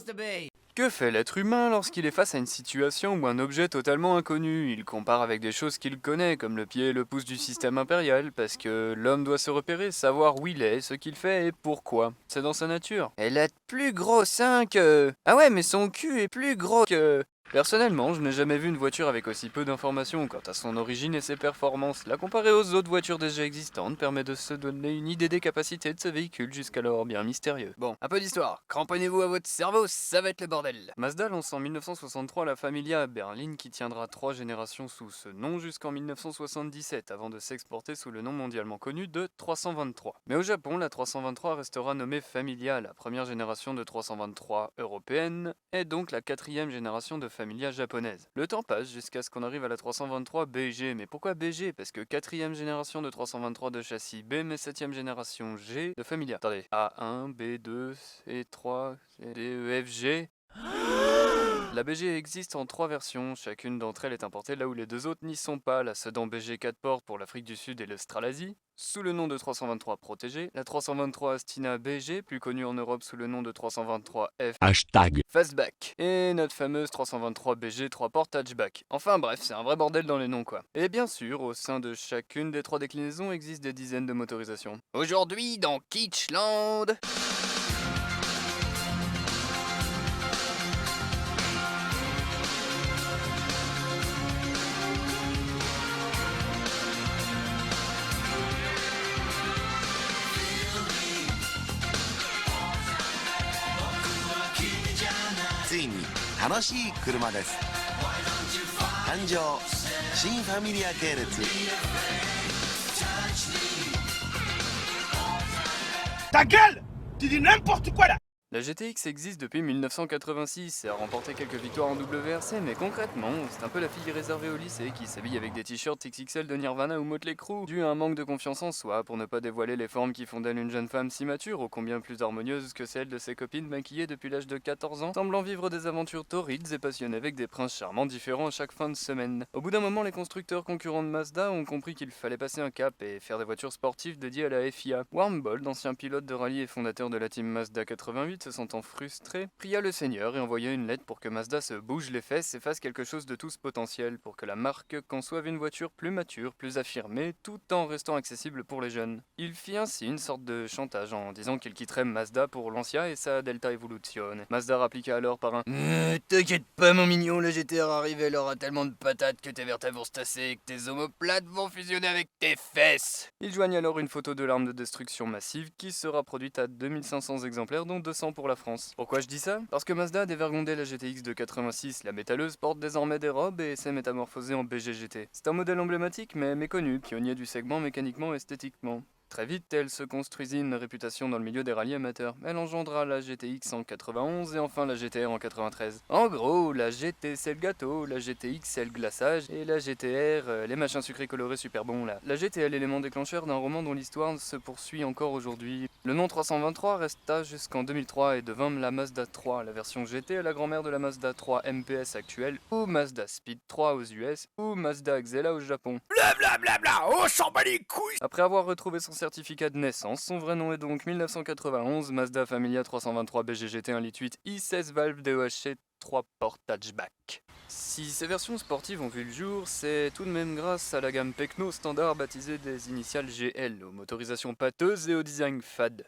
supposed to be? Que fait l'être humain lorsqu'il est face à une situation ou un objet totalement inconnu? Il compare avec des choses qu'il connaît, comme le pied et le pouce du système impérial, parce que l'homme doit se repérer, savoir où il est, ce qu'il fait et pourquoi. C'est dans sa nature. Elle a de plus gros seins que... Ah ouais, mais son cul est plus gros que... Personnellement, je n'ai jamais vu une voiture avec aussi peu d'informations quant à son origine et ses performances. La comparer aux autres voitures déjà existantes permet de se donner une idée des capacités de ce véhicule jusqu'alors bien mystérieux. Bon, un peu d'histoire. Cramponnez-vous à votre cerveau, ça va être le bordel. Mazda lance en 1963 la Familia à Berlin qui tiendra 3 générations sous ce nom jusqu'en 1977 avant de s'exporter sous le nom mondialement connu de 323. Mais au Japon, la 323 restera nommée Familia, la première génération de 323 européenne, et donc la 4e génération de Familia japonaise. Le temps passe jusqu'à ce qu'on arrive à la 323 BG, mais pourquoi BG? Parce que 4e génération de 323 de châssis B, mais 7e génération G de Familia. Attendez, A1, B2, C3, D, E, F, G... La BG existe en 3 versions, chacune d'entre elles est importée là où les 2 autres n'y sont pas, la sedan BG 4 portes pour l'Afrique du Sud et l'Australasie, sous le nom de 323 protégé, la 323 Astina BG, plus connue en Europe sous le nom de 323 F Fastback, et notre fameuse 323 BG 3 portes hatchback. Enfin bref, c'est un vrai bordel dans les noms quoi. Et bien sûr, au sein de chacune des 3 déclinaisons existent des dizaines de motorisations. Aujourd'hui dans Kitschland... Ta gueule! Tu dis n'importe quoi là! La GTX existe depuis 1986 et a remporté quelques victoires en WRC, mais concrètement, c'est un peu la fille réservée au lycée qui s'habille avec des t-shirts XXL de Nirvana ou Motley Crue, dû à un manque de confiance en soi pour ne pas dévoiler les formes qui font d'elle une jeune femme si mature, ô combien plus harmonieuse que celle de ses copines maquillées depuis l'âge de 14 ans, semblant vivre des aventures torrides et passionnées avec des princes charmants différents à chaque fin de semaine. Au bout d'un moment, les constructeurs concurrents de Mazda ont compris qu'il fallait passer un cap et faire des voitures sportives dédiées à la FIA. Warmbold, ancien pilote de rallye et fondateur de la team Mazda 88, se sentant frustré, pria le Seigneur et envoya une lettre pour que Mazda se bouge les fesses et fasse quelque chose de tous potentiel, pour que la marque conçoive une voiture plus mature, plus affirmée, tout en restant accessible pour les jeunes. Il fit ainsi une sorte de chantage en disant qu'il quitterait Mazda pour Lancia et sa Delta Evolution. Mazda rappliqua alors par un t'inquiète pas mon mignon, le GTR arrive, elle aura tellement de patates que tes vertèbres vont se tasser et que tes omoplates vont fusionner avec tes fesses. Il joignit alors une photo de l'arme de destruction massive qui sera produite à 2500 exemplaires dont 200 pour la France. Pourquoi je dis ça? Parce que Mazda a dévergondé la GTX de 86, la métalleuse porte désormais des robes et s'est métamorphosée en BGGT. C'est un modèle emblématique mais méconnu, pionnier du segment mécaniquement et esthétiquement. Très vite, elle se construisit une réputation dans le milieu des rallyes amateurs. Elle engendra la GTX en 91 et enfin la GTR en 93. En gros, la GT c'est le gâteau, la GTX c'est le glaçage et la GTR, les machins sucrés colorés super bons là. La GT est l'élément déclencheur d'un roman dont l'histoire se poursuit encore aujourd'hui. Le nom 323 resta jusqu'en 2003 et devint la Mazda 3. La version GT est la grand-mère de la Mazda 3 MPS actuelle, ou Mazda Speed 3 aux US, ou Mazda Xela au Japon. Blablabla, on s'en bat les couilles! Après avoir retrouvé son certificat de naissance, son vrai nom est donc 1991 Mazda Familia 323 BGGT 1.8 litre i16 valve DOHC 3 portes hatchback. Si ces versions sportives ont vu le jour, c'est tout de même grâce à la gamme Pecno standard baptisée des initiales GL, aux motorisations pâteuses et au design fade.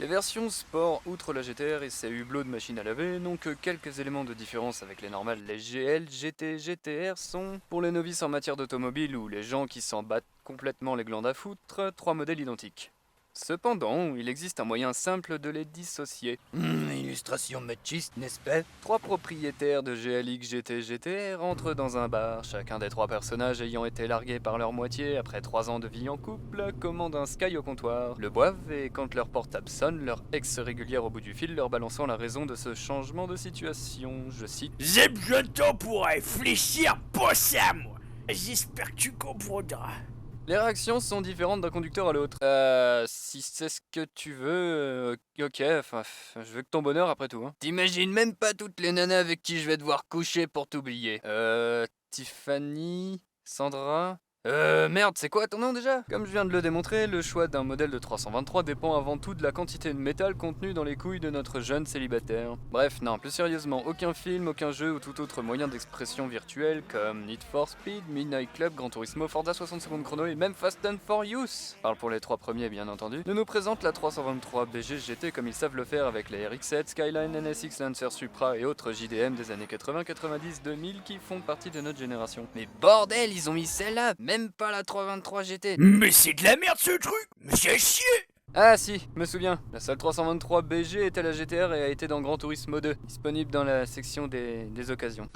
Les versions sport, outre la GTR et ses hublots de machine à laver, n'ont que quelques éléments de différence avec les normales. Les GL, GT, GTR sont, pour les novices en matière d'automobile ou les gens qui s'en battent complètement les glandes à foutre, 3 modèles identiques. Cependant, il existe un moyen simple de les dissocier. Illustration machiste, n'est-ce pas? 3 propriétaires de GLX GT GTR entrent dans un bar. Chacun des 3 personnages ayant été largués par leur moitié après 3 ans de vie en couple, commande un Sky au comptoir, le boivent et quand leur portable sonne, leur ex régulière au bout du fil leur balançant la raison de ce changement de situation. Je cite: J'ai besoin de temps pour réfléchir, pas ça moi! J'espère que tu comprendras. Les réactions sont différentes d'un conducteur à l'autre. Si c'est ce que tu veux, ok, enfin, je veux que ton bonheur après tout. Hein. T'imagines même pas toutes les nanas avec qui je vais devoir coucher pour t'oublier. Tiffany, Sandra, Merde, c'est quoi ton nom déjà? Comme je viens de le démontrer, le choix d'un modèle de 323 dépend avant tout de la quantité de métal contenue dans les couilles de notre jeune célibataire. Bref, non, plus sérieusement, aucun film, aucun jeu ou tout autre moyen d'expression virtuelle comme Need for Speed, Midnight Club, Gran Turismo, Forza 60 secondes chrono et même Fast and Furious, parle pour les 3 premiers bien entendu, ne nous présente la 323 BG GT comme ils savent le faire avec les RX-7, Skyline, NSX, Lancer Supra et autres JDM des années 80, 90, 2000 qui font partie de notre génération. Mais bordel, ils ont mis celle-là, même pas la 323 GT. Mais c'est de la merde ce truc. Mais c'est chier. Ah si, me souviens, la seule 323 BG était la GTR et a été dans Gran Turismo 2, disponible dans la section des occasions.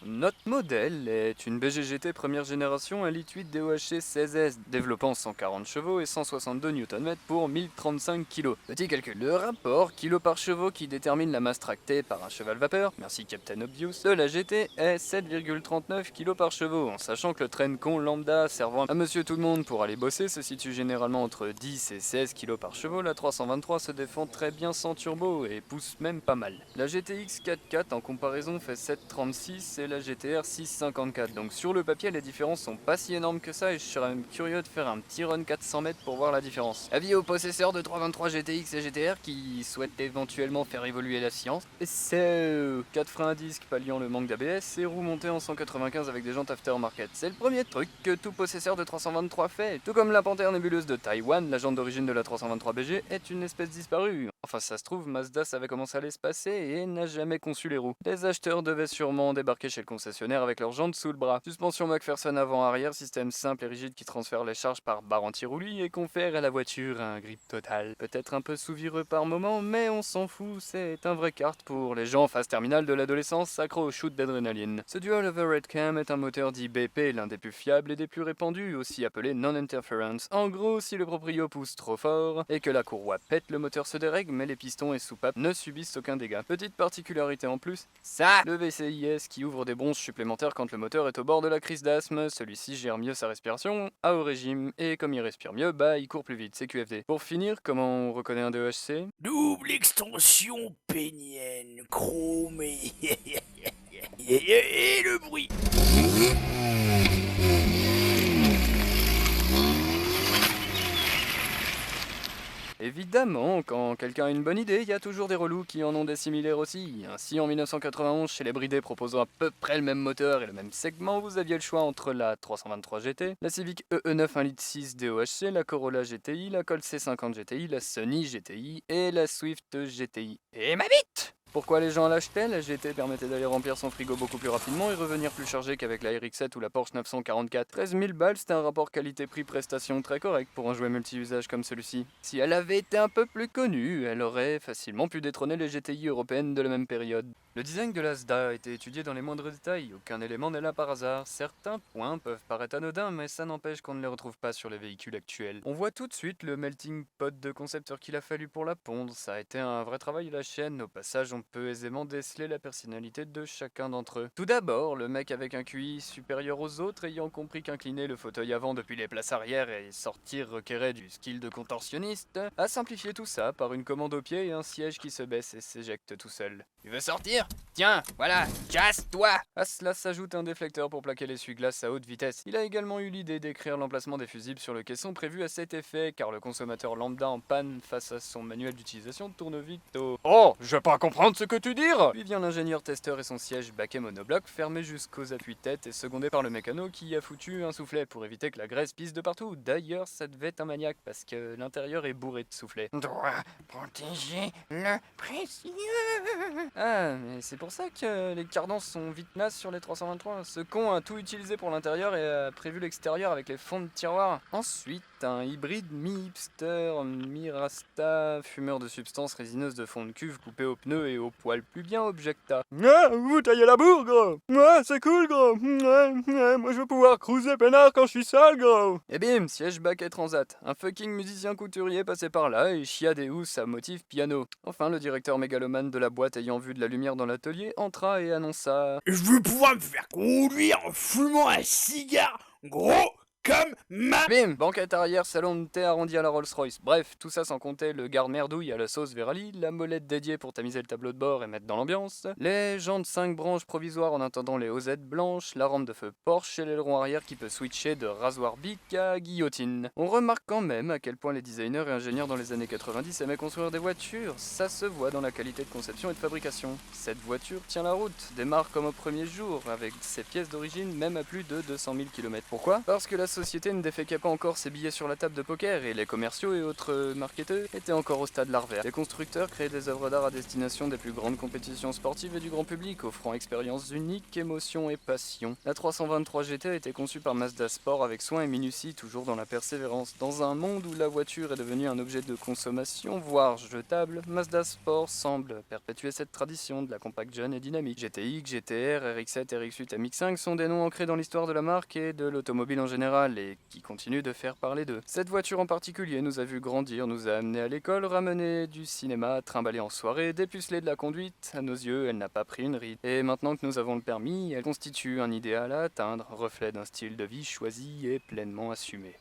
Notre modèle est une BGGT première génération 1,8 litre DOHC 16S, développant 140 chevaux et 162 Nm pour 1035 kg. Petit calcul, le rapport kilo par chevaux qui détermine la masse tractée par un cheval vapeur, merci Captain Obvious, de la GT est 7,39 kg par chevaux, en sachant que le train con lambda servant à monsieur tout le monde pour aller bosser se situe généralement entre 10 et 16 kg par chevaux, la 323 se défend très bien sans turbo et pousse même pas mal. La GTX 4x4 en comparaison fait 7,36 et la GTR 6,54, donc sur le papier les différences sont pas si énormes que ça et je serais même curieux de faire un petit run 400 mètres pour voir la différence. Avis aux possesseurs de 323 GTX et GTR qui souhaitent éventuellement faire évoluer la science, c'est 4 freins à disque palliant le manque d'ABS et roues montées en 195 avec des jantes aftermarket. C'est le premier truc que tout possesseur de 323 fait, tout comme la panthère nébuleuse de Taïwan, la jante d'origine de la 323 BG est une espèce disparue. Enfin ça se trouve, Mazda savait comment ça allait se passer et n'a jamais conçu les roues. Les acheteurs devaient sûrement débarquer chez le concessionnaire avec leurs jantes sous le bras. Suspension McPherson avant-arrière, système simple et rigide qui transfère les charges par barre anti-roulis et confère à la voiture un grip total. Peut-être un peu sous-vireux par moment, mais on s'en fout, c'est un vrai kart pour les gens en phase terminale de l'adolescence accro au shoot d'adrénaline. Ce dual overhead cam est un moteur dit BP, l'un des plus fiables et des plus répandus, aussi appelé non-interference. En gros, si le proprio pousse trop fort et que la courroie pète, le moteur se dérègle, mais les pistons et soupapes ne subissent aucun dégât. Petite particularité en plus, ça, le VCIS qui ouvre des bronches supplémentaires quand le moteur est au bord de la crise d'asthme, celui-ci gère mieux sa respiration, à haut régime, et comme il respire mieux, bah il court plus vite, c'est QFD. Pour finir, comment on reconnaît un DOHC? Double extension pénienne, chromée. Et le bruit. Évidemment, quand quelqu'un a une bonne idée, il y a toujours des relous qui en ont des similaires aussi. Ainsi, en 1991, chez les bridés proposant à peu près le même moteur et le même segment, vous aviez le choix entre la 323 GT, la Civic EE9 1.6 DOHC, la Corolla GTI, la Colt C50 GTI, la Sony GTI et la Swift GTI. Et ma bite! Pourquoi les gens l'achetaient? La GT permettait d'aller remplir son frigo beaucoup plus rapidement et revenir plus chargé qu'avec la RX-7 ou la Porsche 944. 13 000 balles, c'était un rapport qualité-prix-prestation très correct pour un jouet multi-usage comme celui-ci. Si elle avait été un peu plus connue, elle aurait facilement pu détrôner les GTI européennes de la même période. Le design de l'Azda a été étudié dans les moindres détails, aucun élément n'est là par hasard. Certains points peuvent paraître anodins, mais ça n'empêche qu'on ne les retrouve pas sur les véhicules actuels. On voit tout de suite le melting pot de concepteur qu'il a fallu pour la pondre, ça a été un vrai travail de la chaîne, au passage on peut aisément déceler la personnalité de chacun d'entre eux. Tout d'abord, le mec avec un QI supérieur aux autres ayant compris qu'incliner le fauteuil avant depuis les places arrière et sortir requérait du skill de contorsionniste, a simplifié tout ça par une commande au pied et un siège qui se baisse et s'éjecte tout seul. Tu veux sortir? Tiens, voilà, casse-toi! À cela s'ajoute un déflecteur pour plaquer l'essuie-glace à haute vitesse. Il a également eu l'idée d'écrire l'emplacement des fusibles sur le caisson prévu à cet effet, car le consommateur lambda en panne face à son manuel d'utilisation tourne vite au... Oh, je vais pas comprendre ce que tu dis! Puis vient l'ingénieur testeur et son siège baquet monobloc fermé jusqu'aux appuis-têtes et secondé par le mécano qui a foutu un soufflet pour éviter que la graisse pisse de partout. D'ailleurs, ça devait être un maniaque parce que l'intérieur est bourré de soufflets. Doit protéger le précieux. Ah, mais c'est pour ça que les cadences sont vite nasses sur les 323. Ce con a tout utilisé pour l'intérieur et a prévu l'extérieur avec les fonds de tiroir. Ensuite, un hybride mi-hipster, mi-rasta, fumeur de substances résineuses de fond de cuve coupé aux pneus et aux poils plus bien objecta. Ah, vous taillez la bourre, gros! Ouais, c'est cool, gros! Moi je veux pouvoir cruiser peinard quand je suis sale, gros! Et bim, siège baquet transat. Un fucking musicien couturier passé par là et chia des housses à motif piano. Enfin, le directeur mégalomane de la boîte ayant vu de la lumière dans l'atelier entra et annonça... Je veux pouvoir me faire conduire en fumant un cigare, gros, comme ma... Bim! Banquette arrière, salon de thé arrondi à la Rolls-Royce. Bref, tout ça sans compter le garde-merdouille à la sauce Verali, la molette dédiée pour tamiser le tableau de bord et mettre dans l'ambiance, les jantes 5 branches provisoires en attendant les OZ blanches, la rampe de feu Porsche et l'aileron arrière qui peut switcher de rasoir bic à guillotine. On remarque quand même à quel point les designers et ingénieurs dans les années 90 aimaient construire des voitures, ça se voit dans la qualité de conception et de fabrication. Cette voiture tient la route, démarre comme au premier jour, avec ses pièces d'origine même à plus de 200 000 km. Pourquoi? Parce que la société ne déféquait pas encore ses billets sur la table de poker et les commerciaux et autres marketeurs étaient encore au stade larvaire. Les constructeurs créaient des œuvres d'art à destination des plus grandes compétitions sportives et du grand public, offrant expériences uniques, émotions et passion. La 323 GT a été conçue par Mazda Sport avec soin et minutie, toujours dans la persévérance. Dans un monde où la voiture est devenue un objet de consommation, voire jetable, Mazda Sport semble perpétuer cette tradition de la compacte jeune et dynamique. GTX, GTR, RX-7, RX-8 et MX-5 sont des noms ancrés dans l'histoire de la marque et de l'automobile en général et qui continuent de faire parler d'eux. Cette voiture en particulier nous a vu grandir, nous a amenés à l'école, ramené du cinéma, trimballé en soirée, dépucelé de la conduite. À nos yeux, elle n'a pas pris une ride. Et maintenant que nous avons le permis, elle constitue un idéal à atteindre, reflet d'un style de vie choisi et pleinement assumé.